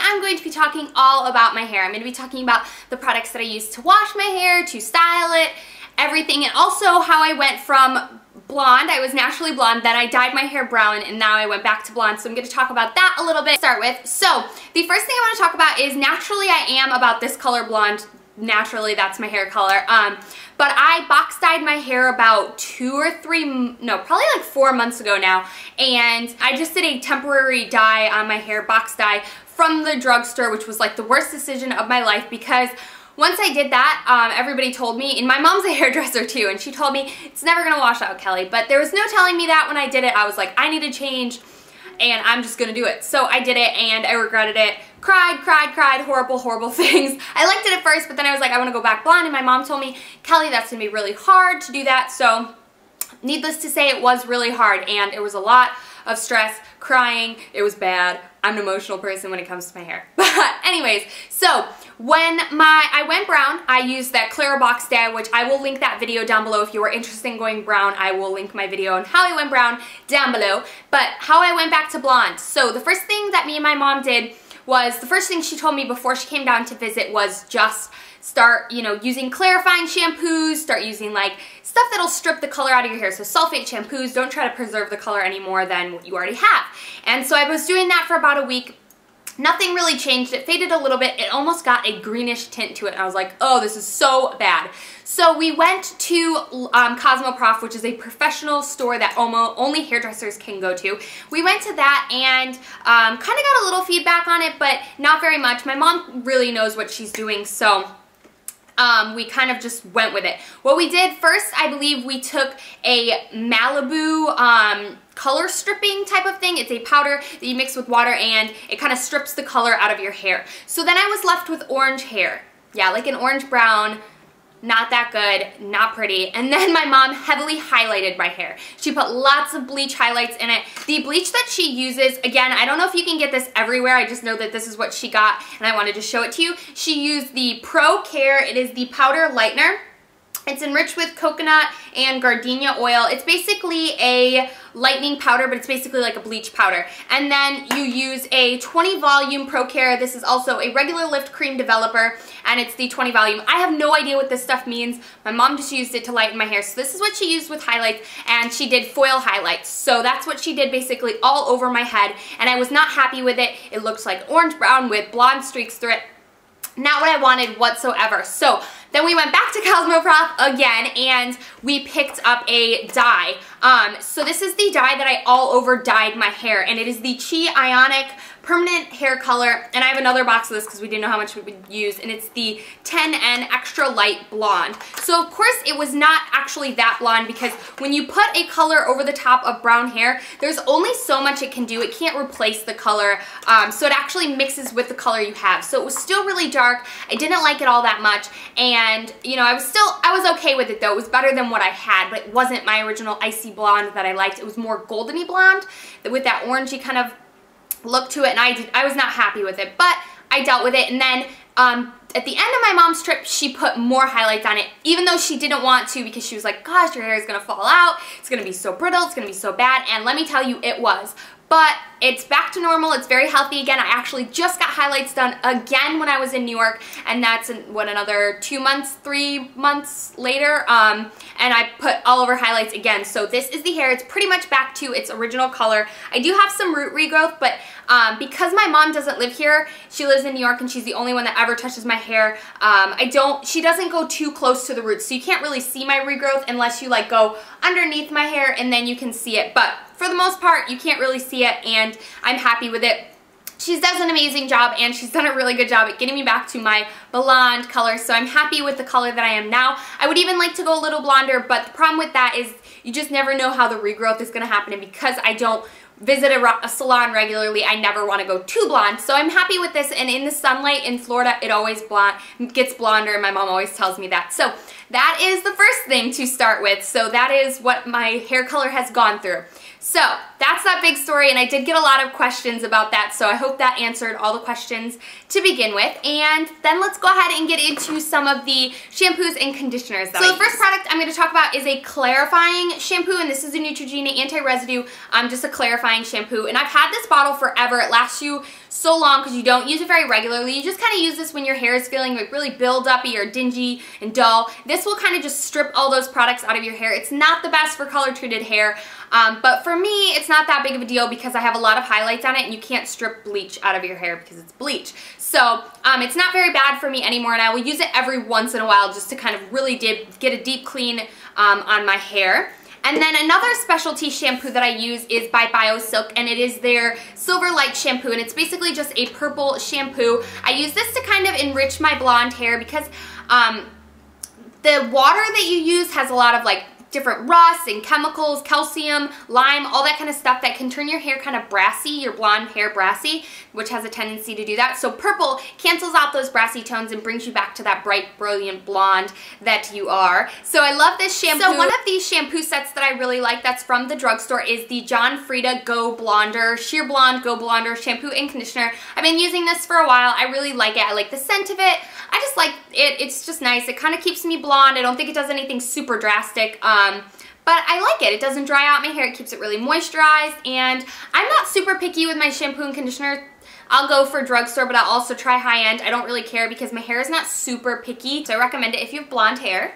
I'm going to be talking all about my hair. I'm going to be talking about the products that I use to wash my hair, to style it, everything, and also how I went from blonde. I was naturally blonde, then I dyed my hair brown, and now I went back to blonde, so I'm going to talk about that a little bit to start with. So the first thing I want to talk about is naturally I am about this color blonde. Naturally, that's my hair color. But I box dyed my hair about probably like 4 months ago now, and I just did a temporary dye on my hair, box dye, from the drugstore, which was like the worst decision of my life, because once I did that, everybody told me, and my mom's a hairdresser too, and she told me, it's never gonna wash out, Kelly. But there was no telling me that when I did it. I was like, I need to change, and I'm just gonna do it. So I did it, and I regretted it. Cried, horrible things. I liked it at first, but then I was like, I wanna go back blonde, and my mom told me, Kelly, that's gonna be really hard to do that. So needless to say, it was really hard, and it was a lot of stress, crying. It was bad. I'm an emotional person when it comes to my hair. But anyways, so when I went brown, I used that Clara box dye, which I will link that video down below. If you are interested in going brown, I will link my video on how I went brown down below. But how I went back to blonde. So the first thing that me and my mom did was, the first thing she told me before she came down to visit was just start, using clarifying shampoos, start using like stuff that'll strip the color out of your hair. So sulfate shampoos, don't try to preserve the color any more than what you already have. And so I was doing that for about a week. Nothing really changed. It faded a little bit. It almost got a greenish tint to it. And I was like, oh, this is so bad. So we went to Cosmoprof, which is a professional store that only hairdressers can go to. We went to that and kind of got a little feedback on it, but not very much. My mom really knows what she's doing, so we kind of just went with it. What we did first, I believe we took a Malibu color stripping type of thing. It's a powder that you mix with water, and it kind of strips the color out of your hair. So then I was left with orange hair. Yeah, like an orange brown. Not that good, not pretty. And then my mom heavily highlighted my hair. She put lots of bleach highlights in it. The bleach that she uses, again, I don't know if you can get this everywhere. I just know that this is what she got, and I wanted to show it to you. She used the Pro Care. It is the powder lightener. It's enriched with coconut and gardenia oil. It's basically a lightening powder, but it's basically like a bleach powder. And then you use a 20 volume Pro Care. This is also a regular lift cream developer, and it's the 20 volume. I have no idea what this stuff means. My mom just used it to lighten my hair. So this is what she used with highlights, and she did foil highlights. So that's what she did basically all over my head, and I was not happy with it. It looks like orange brown with blonde streaks through it. Not what I wanted whatsoever. So then we went back to Cosmoprof again, and we picked up a dye. So this is the dye that I all over dyed my hair, and it is the Chi Ionic permanent hair color, and I have another box of this because we didn't know how much we would use, and it's the 10N Extra Light Blonde. So of course it was not actually that blonde, because when you put a color over the top of brown hair, there's only so much it can do. It can't replace the color, so it actually mixes with the color you have. So it was still really dark. I didn't like it all that much, and I was okay with it though. It was better than what I had, but it wasn't my original icy blonde that I liked. It was more goldeny blonde with that orangey kind of look to it, and I was not happy with it, but I dealt with it. And then at the end of my mom's trip, she put more highlights on it, even though she didn't want to, because she was like, gosh, your hair is gonna fall out, it's gonna be so brittle, it's gonna be so bad. And let me tell you, it was. But it's back to normal. It's very healthy again. I actually just got highlights done again when I was in New York, and that's another 2 months, 3 months later, and I put all over highlights again. So this is the hair. It's pretty much back to its original color. I do have some root regrowth, but because my mom doesn't live here, she lives in New York, and she's the only one that ever touches my hair. She doesn't go too close to the roots, so you can't really see my regrowth unless you like go underneath my hair, and then you can see it. But for the most part, you can't really see it, and I'm happy with it. She does an amazing job, and she's done a really good job at getting me back to my blonde color, so I'm happy with the color that I am now. I would even like to go a little blonder, but the problem with that is you just never know how the regrowth is going to happen, and because I don't visit a salon regularly, I never want to go too blonde. So I'm happy with this, and in the sunlight in Florida, it always gets blonder, and my mom always tells me that. So that is the first thing to start with. So that is what my hair color has gone through. So that's that big story, and I did get a lot of questions about that, so I hope that answered all the questions to begin with. And then let's go ahead and get into some of the shampoos and conditioners that I use. So the first product I'm going to talk about is a clarifying shampoo, and this is a Neutrogena anti-residue, just a clarifying shampoo. And I've had this bottle forever. It lasts you so long because you don't use it very regularly. You just kind of use this when your hair is feeling like really build-uppy or dingy and dull. This will kind of just strip all those products out of your hair. It's not the best for color-treated hair, but for me, it's not that big of a deal because I have a lot of highlights on it and you can't strip bleach out of your hair because it's bleach. So it's not very bad for me anymore, and I will use it every once in a while just to kind of really get a deep clean on my hair. And then another specialty shampoo that I use is by BioSilk, and it is their Silver Light shampoo, and it's basically just a purple shampoo. I use this to kind of enrich my blonde hair because the water that you use has a lot of like different rust and chemicals, calcium, lime, all that kind of stuff that can turn your hair kind of brassy, your blonde hair brassy, which has a tendency to do that. So purple cancels out those brassy tones and brings you back to that bright, brilliant blonde that you are. So I love this shampoo. So one of these shampoo sets that I really like that's from the drugstore is the Frieda Go Blonder, Sheer Blonde Go Blonder shampoo and conditioner. I've been using this for a while. I really like it. I like the scent of it. I just like it. It's just nice. It kind of keeps me blonde. I don't think it does anything super drastic. But I like it. It doesn't dry out my hair. It keeps it really moisturized, and I'm not super picky with my shampoo and conditioner. I'll go for drugstore, but I'll also try high-end. I don't really care because my hair is not super picky, so I recommend it if you have blonde hair.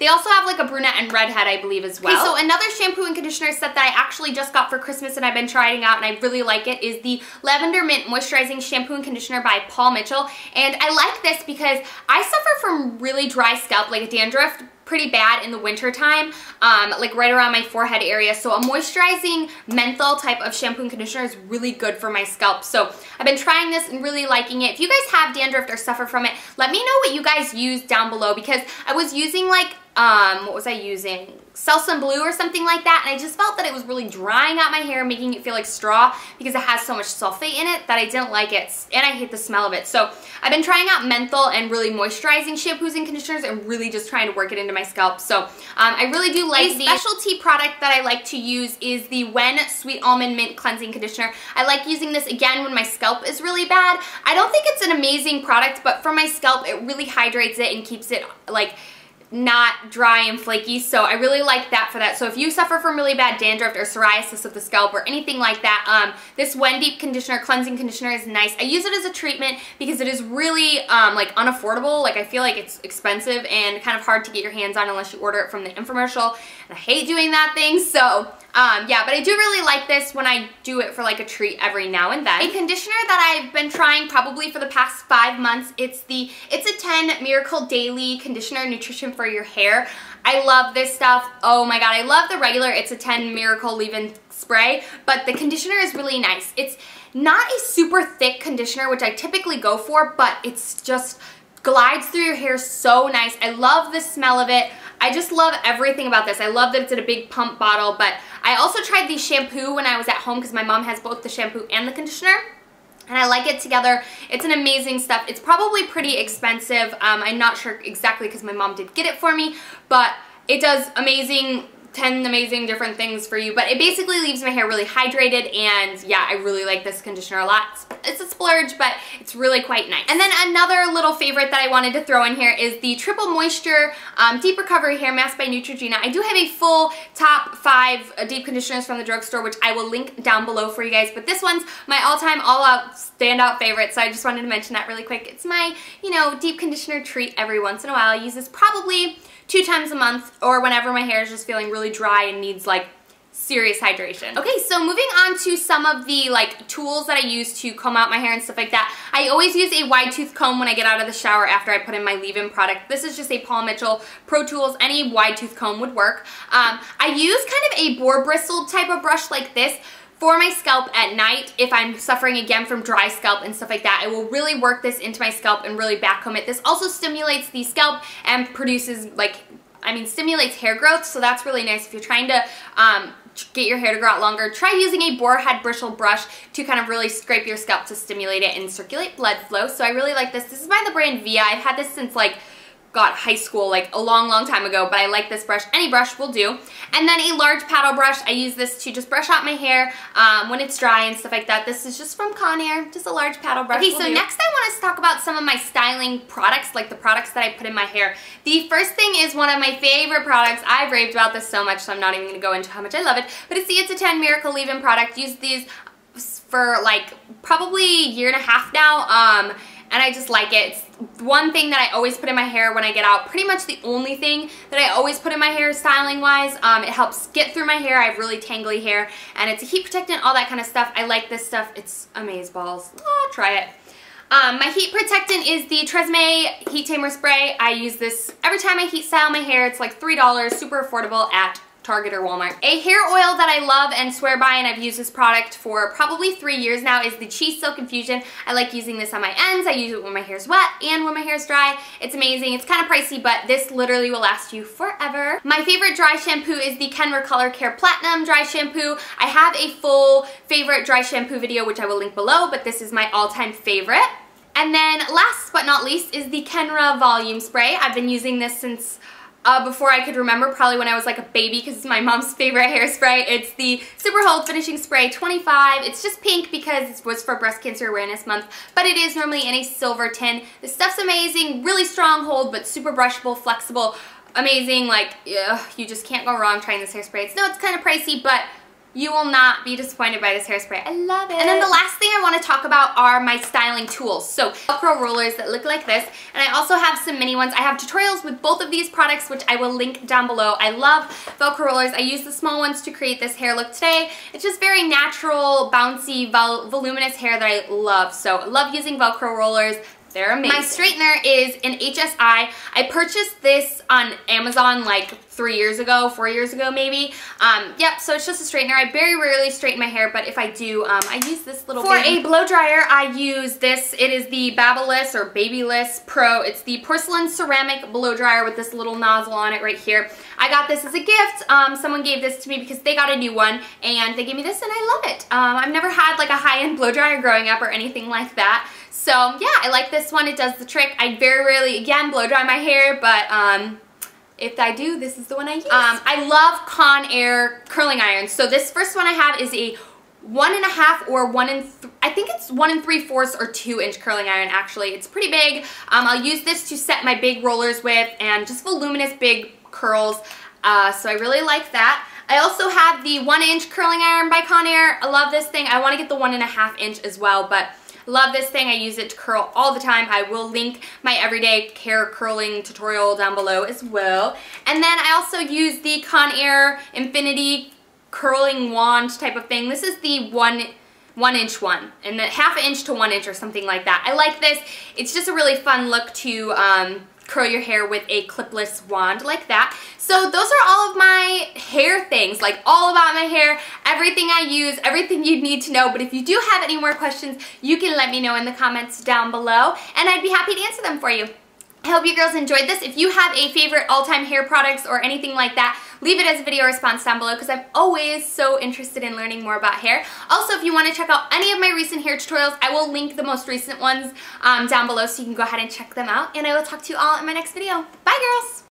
They also have like a brunette and redhead, I believe, as well. Okay, so another shampoo and conditioner set that I actually just got for Christmas and I've been trying out and I really like it is the Lavender Mint Moisturizing Shampoo and Conditioner by Paul Mitchell. And I like this because I suffer from really dry scalp, like dandruff, pretty bad in the winter time, like right around my forehead area. So a moisturizing menthol type of shampoo and conditioner is really good for my scalp. So I've been trying this and really liking it. If you guys have dandruff or suffer from it, let me know what you guys use down below because I was using like, what was I using? Selsun Blue or something like that, and I just felt that it was really drying out my hair, making it feel like straw because it has so much sulfate in it that I didn't like it, and I hate the smell of it. So I've been trying out menthol and really moisturizing shampoos and conditioners and really just trying to work it into my scalp. So I really do like the specialty product that I like to use is the Wen Sweet Almond Mint Cleansing Conditioner. I like using this again when my scalp is really bad. I don't think it's an amazing product, but for my scalp, it really hydrates it and keeps it like not dry and flaky, so I really like that for that. So if you suffer from really bad dandruff or psoriasis of the scalp or anything like that, this Wen Deep Conditioner, Cleansing Conditioner is nice. I use it as a treatment because it is really like unaffordable. Like I feel like it's expensive and kind of hard to get your hands on unless you order it from the infomercial, and I hate doing that thing, so yeah, but I do really like this when I do it for like a treat every now and then. A conditioner that I've been trying probably for the past 5 months, it's a 10 Miracle Daily Conditioner Nutrition for your hair. I love this stuff. Oh my god, I love the regular It's a 10 Miracle Leave-In Spray, but the conditioner is really nice. It's not a super thick conditioner, which I typically go for, but it's just glides through your hair so nice. I love the smell of it. I just love everything about this. I love that it's in a big pump bottle, but I also tried the shampoo when I was at home because my mom has both the shampoo and the conditioner, and I like it together. It's an amazing stuff. It's probably pretty expensive. I'm not sure exactly because my mom did get it for me, but it does 10 amazing different things for you, but it basically leaves my hair really hydrated, and yeah, I really like this conditioner a lot. It's a splurge, but it's really quite nice. And then another little favorite that I wanted to throw in here is the Triple Moisture Deep Recovery Hair Mask by Neutrogena. I do have a full top 5 deep conditioners from the drugstore, which I will link down below for you guys, but this one's my all-time, all-out, standout favorite, so I just wanted to mention that really quick. It's my, you know, deep conditioner treat every once in a while. I use this probably 2 times a month or whenever my hair is just feeling really dry and needs like serious hydration. Okay, so moving on to some of the like tools that I use to comb out my hair and stuff like that. I always use a wide tooth comb when I get out of the shower after I put in my leave-in product. This is just a Paul Mitchell Pro Tools. Any wide tooth comb would work. I use kind of a boar bristle type of brush like this for my scalp at night if I'm suffering again from dry scalp and stuff like that. I will really work this into my scalp and really backcomb it. This also stimulates the scalp and produces stimulates hair growth, so that's really nice if you're trying to get your hair to grow out longer. Try using a boar head bristle brush to kind of really scrape your scalp to stimulate it and circulate blood flow. So I really like this. This is by the brand Via. I've had this since like high school, like a long time ago, but I like this brush. Any brush will do. And then a large paddle brush. I use this to just brush out my hair when it's dry and stuff like that. This is just from Conair, just a large paddle brush. Okay, so next I want us to talk about some of my styling products, like the products that I put in my hair. The first thing is one of my favorite products. I've raved about this so much, so I'm not even going to go into how much I love it, but it's the It's a 10 Miracle Leave-In product. Use these for like probably a year and a half now, and I just like it. It's one thing that I always put in my hair when I get out. Pretty much the only thing that I always put in my hair styling wise. It helps get through my hair. I have really tangly hair, and it's a heat protectant, all that kind of stuff. I like this stuff. It's amazeballs. Try it. My heat protectant is the Tresemme Heat Tamer Spray. I use this every time I heat style my hair. It's like $3, super affordable at Target or Walmart. A hair oil that I love and swear by, and I've used this product for probably 3 years now, is the Cheese Silk Infusion. I like using this on my ends. I use it when my hair's wet and when my hair's dry. It's amazing. It's kind of pricey, but this literally will last you forever. My favorite dry shampoo is the Kenra Color Care Platinum Dry Shampoo. I have a full favorite dry shampoo video, which I will link below, but this is my all-time favorite. And then last but not least is the Kenra Volume Spray. I've been using this since before I could remember, probably when I was like a baby, because it's my mom's favorite hairspray. It's the Super Hold Finishing Spray 25. It's just pink because it was for Breast Cancer Awareness Month, but it is normally in a silver tin. This stuff's amazing, really strong hold, but super brushable, flexible, amazing. Like, you just can't go wrong trying this hairspray. It's kind of pricey, but you will not be disappointed by this hairspray. I love it. And then the last thing I want to talk about are my styling tools. So Velcro rollers that look like this, and I also have some mini ones. I have tutorials with both of these products, which I will link down below. I love Velcro rollers. I use the small ones to create this hair look today. It's just very natural, bouncy, voluminous hair that I love. So I love using Velcro rollers. They're amazing. My straightener is an HSI. I purchased this on Amazon like 3 years ago, 4 years ago maybe. Yep, so it's just a straightener. I very rarely straighten my hair, but if I do, I use this little For a blow dryer, I use this. It is the Babyliss or Babyliss Pro. It's the porcelain ceramic blow dryer with this little nozzle on it right here. I got this as a gift. Someone gave this to me because they got a new one, and they gave me this, and I love it. I've never had like a high-end blow dryer growing up or anything like that. So yeah, I like this one. It does the trick. I very rarely, again, blow dry my hair, but if I do, this is the one I use. I love Conair curling irons. So this first one I have is a 1.5 or I think it's 1 3/4 or 2-inch curling iron actually. It's pretty big. I'll use this to set my big rollers with and just voluminous big curls. So I really like that. I also have the 1-inch curling iron by Conair. I love this thing. I want to get the 1.5-inch as well, but love this thing. I use it to curl all the time. I will link my everyday hair curling tutorial down below as well. And then I also use the Conair Infinity curling wand type of thing. This is the 1-inch one, and the 1/2 inch to 1 inch or something like that. I like this. It's just a really fun look to curl your hair with a clipless wand like that. So those are all of my hair things, like all about my hair, everything I use, everything you'd need to know. But if you do have any more questions, you can let me know in the comments down below, and I'd be happy to answer them for you. I hope you girls enjoyed this. If you have a favorite all-time hair products or anything like that, leave it as a video response down below because I'm always so interested in learning more about hair. Also, if you want to check out any of my recent hair tutorials, I will link the most recent ones down below so you can go ahead and check them out. And I will talk to you all in my next video. Bye, girls!